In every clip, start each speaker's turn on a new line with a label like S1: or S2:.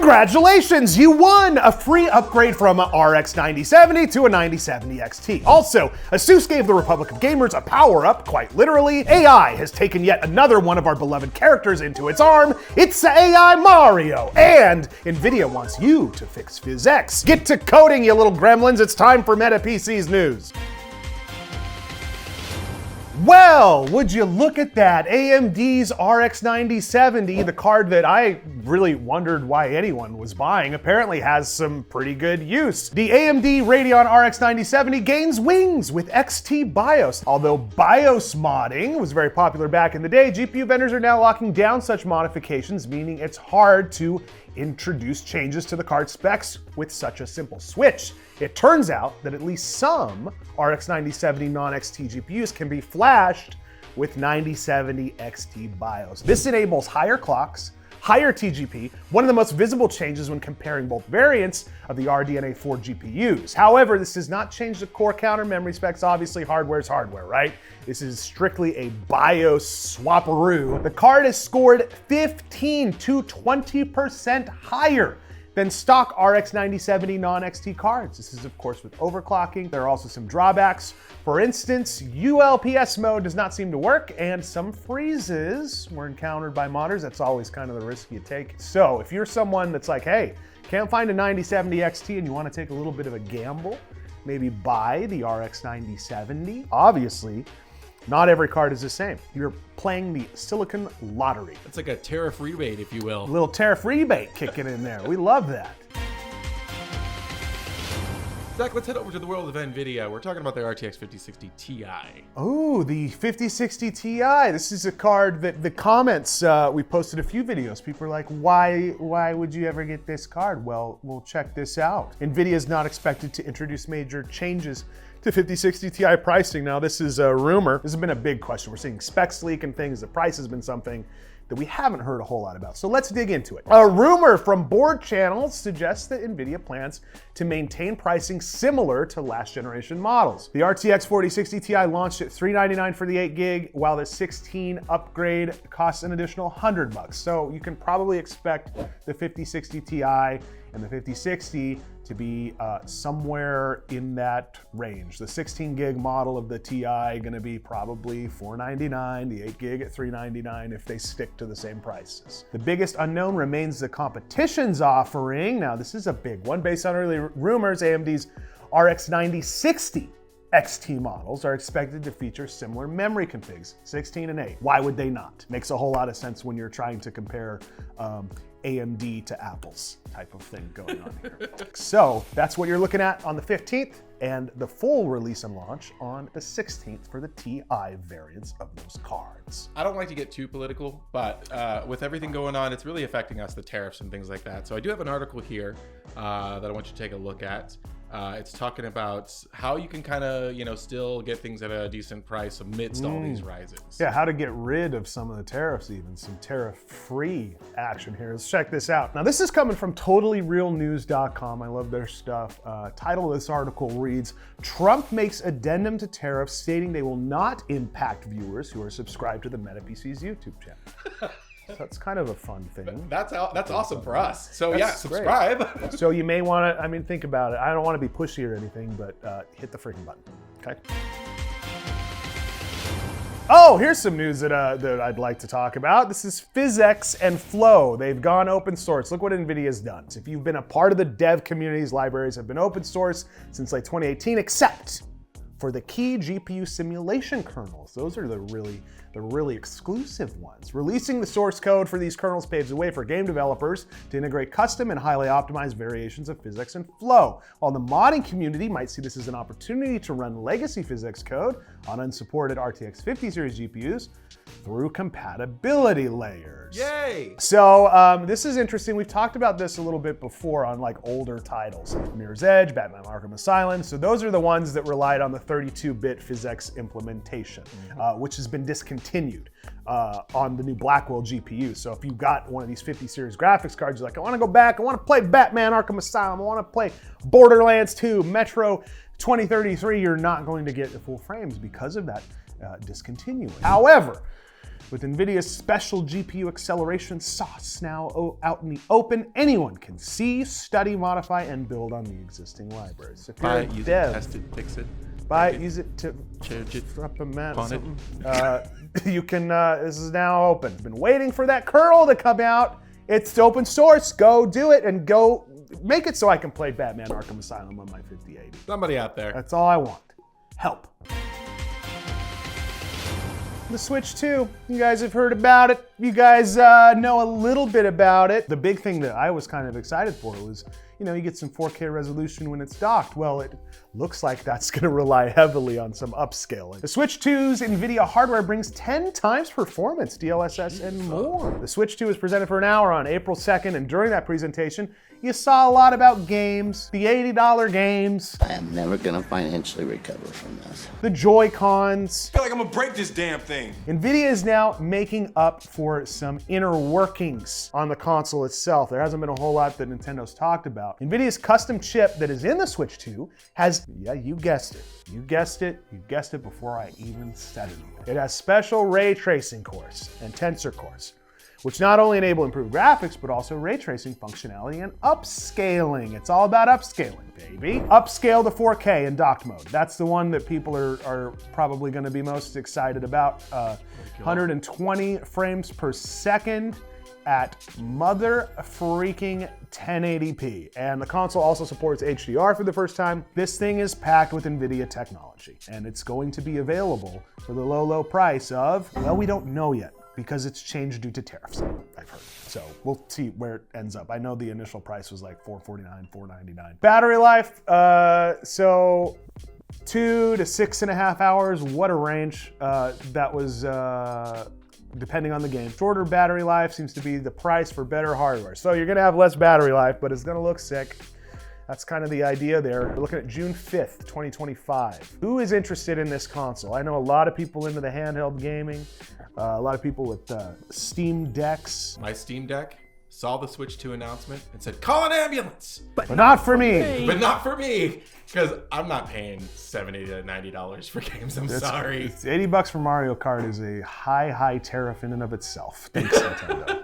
S1: Congratulations, you won a free upgrade from a RX 9070 to a 9070 XT. Also, ASUS gave the Republic of Gamers a power-up, quite literally. AI has taken yet another one of our beloved characters into its arm. It's AI Mario. And NVIDIA wants you to fix PhysX. Get to coding, you little gremlins. It's time for Meta PC's news. Well, would you look at that? AMD's RX 9070, the card that I really wondered why anyone was buying, apparently has some pretty good use. The AMD Radeon RX 9070 gains wings with XT BIOS. Although BIOS modding was very popular back in the day, GPU vendors are now locking down such modifications, meaning it's hard to introduce changes to the card specs with such a simple switch. It turns out that at least some RX 9070 non-XT GPUs can be flashed with 9070 XT BIOS. This enables higher clocks, higher TGP, one of the most visible changes when comparing both variants of the RDNA 4 GPUs. However, this does not change the core counter memory specs. Obviously, hardware is hardware, right? This is strictly a BIOS swaparoo. The card is scored 15 to 20% higher than stock RX 9070 non-XT cards. This is of course with overclocking. There are also some drawbacks. For instance, ULPS mode does not seem to work and some freezes were encountered by modders. That's always kind of the risk you take. So if you're someone that's like, hey, can't find a 9070 XT and you want to take a little bit of a gamble, maybe buy the RX 9070. Obviously, not every card is the same. You're playing the silicon lottery.
S2: It's like a tariff rebate, if you will.
S1: A little tariff rebate kicking in there. We love that.
S2: Zach, let's head over to the world of NVIDIA. We're talking about the RTX 5060 Ti.
S1: Oh, the 5060 Ti. This is a card that the comments, we posted a few videos. People are like, why would you ever get this card? Well, we'll check this out. NVIDIA is not expected to introduce major changes to 5060 Ti pricing. Now, this is a rumor. This has been a big question. We're seeing specs leak and things. The price has been something that we haven't heard a whole lot about. So let's dig into it. A rumor from board channels suggests that NVIDIA plans to maintain pricing similar to last generation models. The RTX 4060 Ti launched at $399 for the 8 gig, while the 16 upgrade costs an additional $100. So you can probably expect the 5060 Ti and the 5060 to be somewhere in that range. The 16 gig model of the Ti gonna be probably $499, the 8 gig at $399 if they stick to the same prices. The biggest unknown remains the competition's offering. Now this is a big one. Based on early rumors, AMD's RX 9060 XT models are expected to feature similar memory configs, 16 and 8. Why would they not? Makes a whole lot of sense when you're trying to compare AMD to Apple's type of thing going on here. So that's what you're looking at on the 15th and the full release and launch on the 16th for the Ti variants of those cards.
S2: I don't like to get too political, but with everything going on, it's really affecting us, the tariffs and things like that. So I do have an article here that I want you to take a look at. It's talking about how you can kind of, still get things at a decent price amidst all these rises.
S1: Yeah, how to get rid of some of the tariffs, even some tariff-free action here. Let's check this out. Now, this is coming from totallyrealnews.com. I love their stuff. Title of this article reads, Trump makes addendum to tariffs stating they will not impact viewers who are subscribed to the Meta PC's YouTube channel. So that's kind of a fun thing.
S2: That's awesome for us. So
S1: that's
S2: yeah, subscribe.
S1: Great. So you may want to, think about it. I don't want to be pushy or anything, but hit the freaking button, okay? Oh, here's some news that I'd like to talk about. This is PhysX and Flow. They've gone open source. Look what NVIDIA's done. So if you've been a part of the dev communities, libraries have been open source since like 2018, except for the key GPU simulation kernels. Those are the really exclusive ones. Releasing the source code for these kernels paves the way for game developers to integrate custom and highly optimized variations of PhysX and Flow. While the modding community might see this as an opportunity to run legacy PhysX code on unsupported RTX 50 series GPUs through compatibility layers.
S2: Yay!
S1: So this is interesting. We've talked about this a little bit before on like older titles. Mirror's Edge, Batman Arkham Asylum. So those are the ones that relied on the 32-bit PhysX implementation, which has been discontinued on the new Blackwell GPU. So if you've got one of these 50 series graphics cards, you're like, I want to go back, I want to play Batman Arkham Asylum, I want to play Borderlands 2, Metro 2033, you're not going to get the full frames because of that discontinuing. However, With NVIDIA's special GPU acceleration sauce now out in the open, anyone can see, study, modify, and build on the existing libraries. So if you're
S2: Buy
S1: a
S2: it, use
S1: dev,
S2: it, test it, fix it.
S1: buy it, use it to
S2: Change it,
S1: drop a mat,
S2: pawn it.
S1: something. You can, this is now open. Been waiting for that kernel to come out. It's open source. Go do it and go make it so I can play Batman Arkham Asylum on my 5080.
S2: Somebody out there.
S1: That's all I want. Help. The Switch 2, you guys have heard about it. You guys know a little bit about it. The big thing that I was kind of excited for was, you know, you get some 4K resolution when it's docked. Well, it looks like that's gonna rely heavily on some upscaling. The Switch 2's NVIDIA hardware brings 10 times performance, DLSS, and more. The Switch 2 was presented for an hour on April 2nd, and during that presentation, you saw a lot about games, the $80 games.
S3: I am never gonna financially recover from this.
S1: The Joy-Cons.
S4: I feel like I'm gonna break this damn thing.
S1: NVIDIA is now making up for some inner workings on the console itself. There hasn't been a whole lot that Nintendo's talked about. NVIDIA's custom chip that is in the Switch 2 has, yeah, you guessed it. You guessed it before I even said it. It has special ray tracing cores and tensor cores, which not only enable improved graphics, but also ray tracing functionality and upscaling. It's all about upscaling, baby. Upscale to 4K in docked mode. That's the one that people are probably gonna be most excited about. 120 frames per second at mother freaking 1080p. And the console also supports HDR for the first time. This thing is packed with NVIDIA technology, and it's going to be available for the low, low price of, well, we don't know yet, because it's changed due to tariffs, I've heard. So we'll see where it ends up. I know the initial price was like $449, $499. Battery life, so 2 to 6.5 hours. What a range. That was, depending on the game. Shorter battery life seems to be the price for better hardware. So you're gonna have less battery life, but it's gonna look sick. That's kind of the idea there. We're looking at June 5th, 2025. Who is interested in this console? I know a lot of people into the handheld gaming, a lot of people with Steam Decks.
S2: My Steam Deck saw the Switch 2 announcement and said, call an ambulance!
S1: But not for me.
S2: But not for me, because I'm not paying $70 to $90 for games, I'm sorry.
S1: It's $80 for Mario Kart is a high, high tariff in and of itself. Thanks, Nintendo.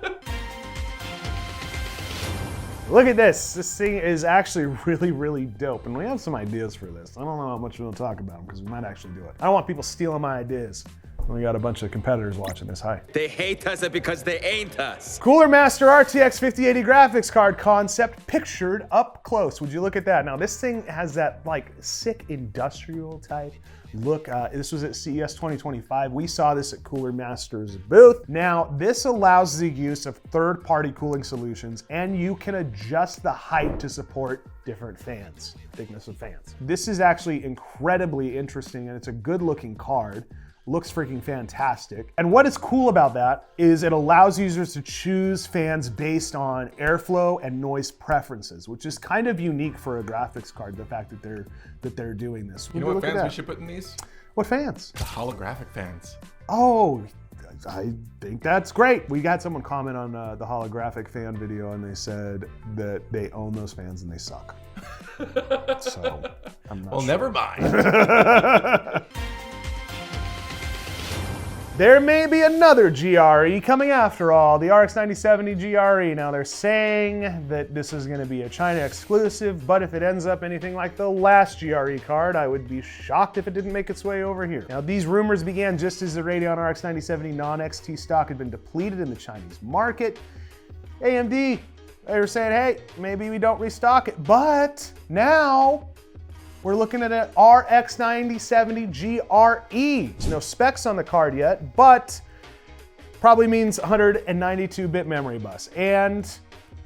S1: Look at this. This thing is actually really, really dope. And we have some ideas for this. I don't know how much we'll talk about them because we might actually do it. I don't want people stealing my ideas. We got a bunch of competitors watching this. Hi.
S5: They hate us because they ain't us.
S1: Cooler Master RTX 5080 graphics card concept pictured up close. Would you look at that? Now this thing has that like sick industrial type look. This was at CES 2025. We saw this at Cooler Master's booth. Now this allows the use of third-party cooling solutions, and you can adjust the height to support different fans, thickness of fans. This is actually incredibly interesting, and it's a good-looking card. Looks freaking fantastic. And what is cool about that is it allows users to choose fans based on airflow and noise preferences, which is kind of unique for a graphics card, the fact that they're doing this.
S2: You know what fans we should put in these?
S1: What fans?
S2: The holographic fans.
S1: Oh, I think that's great. We got someone comment on the holographic fan video, and they said that they own those fans and they suck. So I'm not sure.
S2: Never mind.
S1: There may be another GRE coming after all, the RX 9070 GRE. Now they're saying that this is gonna be a China exclusive, but if it ends up anything like the last GRE card, I would be shocked if it didn't make its way over here. Now these rumors began just as the Radeon RX 9070 non-XT stock had been depleted in the Chinese market. AMD, they were saying, hey, maybe we don't restock it, but now, we're looking at an RX 9070 GRE. There's no specs on the card yet, but probably means 192-bit memory bus and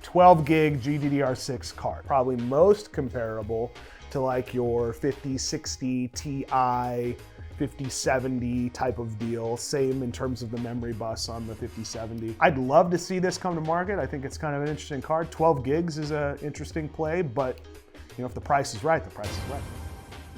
S1: 12 gig GDDR6 card. Probably most comparable to like your 5060 Ti, 5070 type of deal. Same in terms of the memory bus on the 5070. I'd love to see this come to market. I think it's kind of an interesting card. 12 gigs is an interesting play, but you know, if the price is right, the price is right.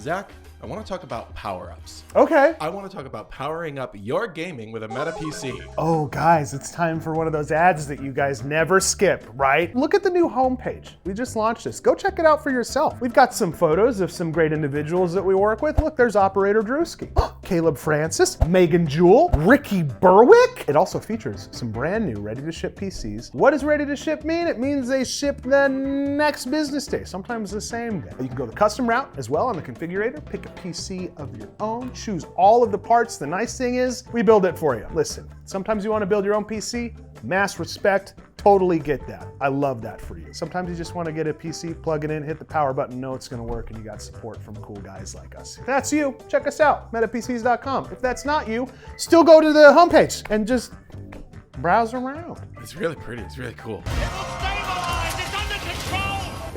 S2: Zach, I want to talk about power-ups.
S1: Okay.
S2: I want to talk about powering up your gaming with a Meta PC.
S1: Oh, guys, it's time for one of those ads that you guys never skip, right? Look at the new homepage. We just launched this. Go check it out for yourself. We've got some photos of some great individuals that we work with. Look, there's Operator Drewski. Caleb Francis, Megan Jewell, Ricky Berwick. It also features some brand new ready-to-ship PCs. What does ready-to-ship mean? It means they ship the next business day, sometimes the same day. You can go the custom route as well on the configurator, pick a PC of your own, choose all of the parts. The nice thing is, we build it for you. Listen, sometimes you want to build your own PC, mass respect, totally get that. I love that for you. Sometimes you just want to get a PC, plug it in, hit the power button, know it's going to work, and you got support from cool guys like us. If that's you, check us out, metapcs.com. If that's not you, still go to the homepage and just browse around.
S2: It's really pretty. It's really cool.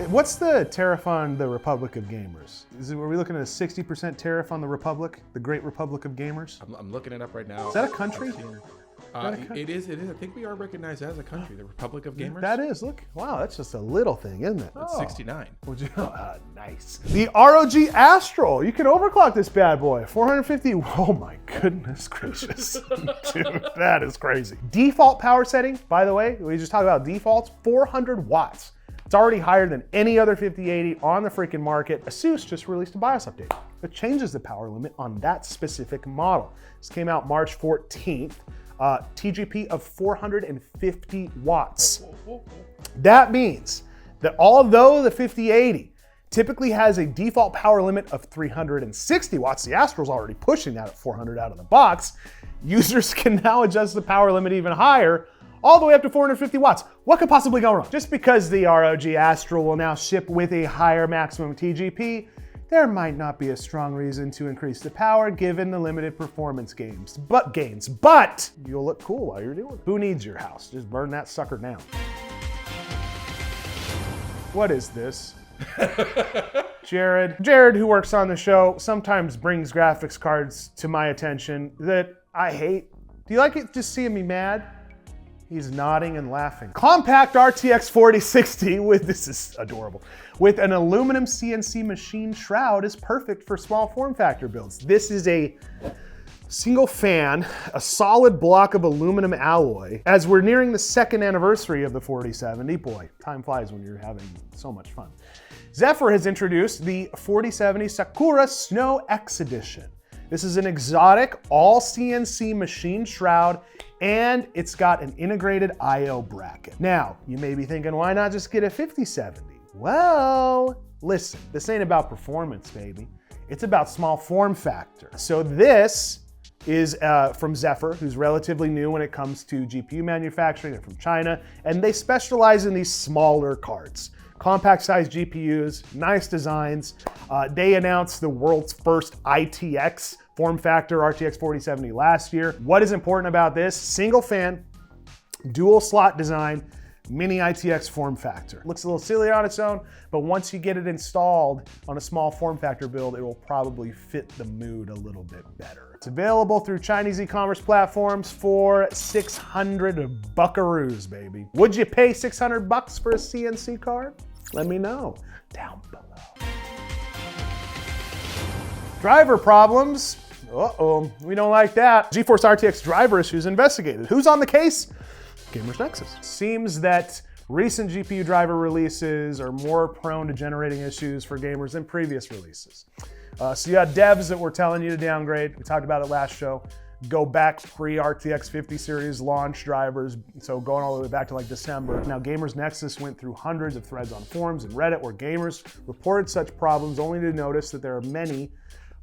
S1: What's the tariff on the Republic of Gamers? Are we looking at a 60% tariff on the Republic, the Great Republic of Gamers?
S2: I'm looking it up right now.
S1: Is that a country?
S2: It is. I think we are recognized as a country, the Republic of Gamers.
S1: That is. Look, wow, that's just a little thing, isn't it?
S2: It's 69.
S1: Would you? Nice. The ROG Astral. You can overclock this bad boy. 450. Oh my goodness gracious, dude, that is crazy. Default power setting, by the way, we just talked about defaults. 400 watts. It's already higher than any other 5080 on the freaking market. ASUS just released a BIOS update that changes the power limit on that specific model. This came out March 14th. TGP of 450 watts. That means that although the 5080 typically has a default power limit of 360 watts, the Astral's already pushing that at 400 out of the box, users can now adjust the power limit even higher, all the way up to 450 watts. What could possibly go wrong? Just because the ROG Astral will now ship with a higher maximum TGP, there might not be a strong reason to increase the power given the limited performance gains. But you'll look cool while you're doing it. Who needs your house? Just burn that sucker down. What is this? Jared, who works on the show, sometimes brings graphics cards to my attention that I hate. Do you like it just seeing me mad? He's nodding and laughing. Compact RTX 4060 this is adorable, with an aluminum CNC machined shroud is perfect for small form factor builds. This is a single fan, a solid block of aluminum alloy. As we're nearing the second anniversary of the 4070, boy, time flies when you're having so much fun. Zephyr has introduced the 4070 Sakura Snow X Edition. This is an exotic, all CNC machined shroud, and it's got an integrated I/O bracket. Now, you may be thinking, why not just get a 5070? Well, listen, this ain't about performance, baby. It's about small form factor. So this is from Zephyr, who's relatively new when it comes to GPU manufacturing. They're from China, and they specialize in these smaller cards. Compact sized GPUs, nice designs. They announced the world's first ITX form factor RTX 4070 last year. What is important about this? Single fan, dual slot design, mini ITX form factor. Looks a little silly on its own, but once you get it installed on a small form factor build, it will probably fit the mood a little bit better. It's available through Chinese e-commerce platforms for 600 buckaroos, baby. Would you pay 600 bucks for a CNC card? Let me know down below. Driver problems. Uh-oh, we don't like that. GeForce RTX driver issues investigated. Who's on the case? Gamers Nexus. Seems that recent GPU driver releases are more prone to generating issues for gamers than previous releases. So you had devs that were telling you to downgrade. We talked about it last show. Go back pre-RTX 50 series launch drivers, so going all the way back to like December. Now Gamers Nexus went through hundreds of threads on forums and Reddit where gamers reported such problems, only to notice that there are many,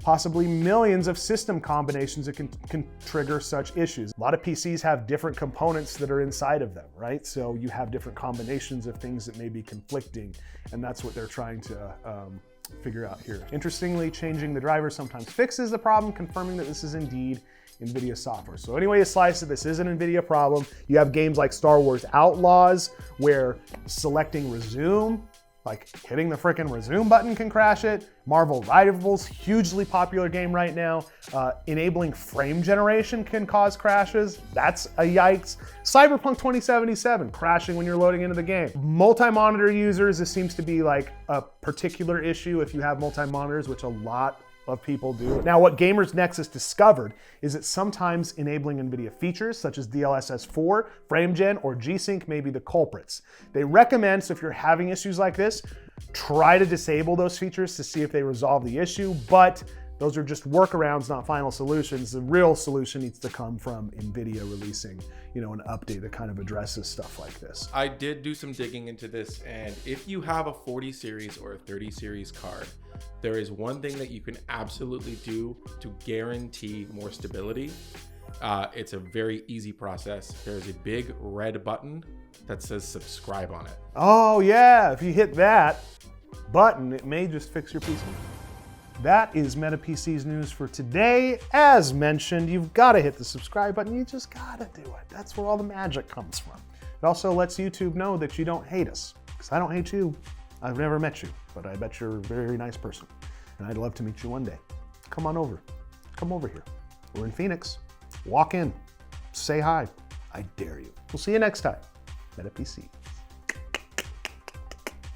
S1: possibly millions of system combinations that can trigger such issues. A lot of PCs have different components that are inside of them, right? So you have different combinations of things that may be conflicting, and that's what they're trying to figure out here. Interestingly, changing the driver sometimes fixes the problem, confirming that this is indeed NVIDIA software. So any way you slice it, this is an NVIDIA problem. You have games like Star Wars Outlaws, where selecting resume, like hitting the frickin' resume button can crash it. Marvel Rivals, hugely popular game right now. Enabling frame generation can cause crashes. That's a yikes. Cyberpunk 2077, crashing when you're loading into the game. Multi-monitor users, this seems to be like a particular issue if you have multi-monitors, which a lot of people do. Now, what Gamers Nexus discovered is that sometimes enabling NVIDIA features such as DLSS 4, FrameGen, or G-Sync may be the culprits. They recommend, so if you're having issues like this, try to disable those features to see if they resolve the issue, but Those are just workarounds, not final solutions. The real solution needs to come from NVIDIA releasing, an update that kind of addresses stuff like this.
S2: I did do some digging into this, and if you have a 40 series or a 30 series card, there is one thing that you can absolutely do to guarantee more stability. It's a very easy process. There's a big red button that says subscribe on it.
S1: Oh yeah, if you hit that button, it may just fix your PC. That is MetaPC's news for today. As mentioned, you've got to hit the subscribe button. You just got to do it. That's where all the magic comes from. It also lets YouTube know that you don't hate us, because I don't hate you. I've never met you, but I bet you're a very nice person, and I'd love to meet you one day. Come on over. Come over here. We're in Phoenix. Walk in. Say hi. I dare you. We'll see you next time. MetaPC.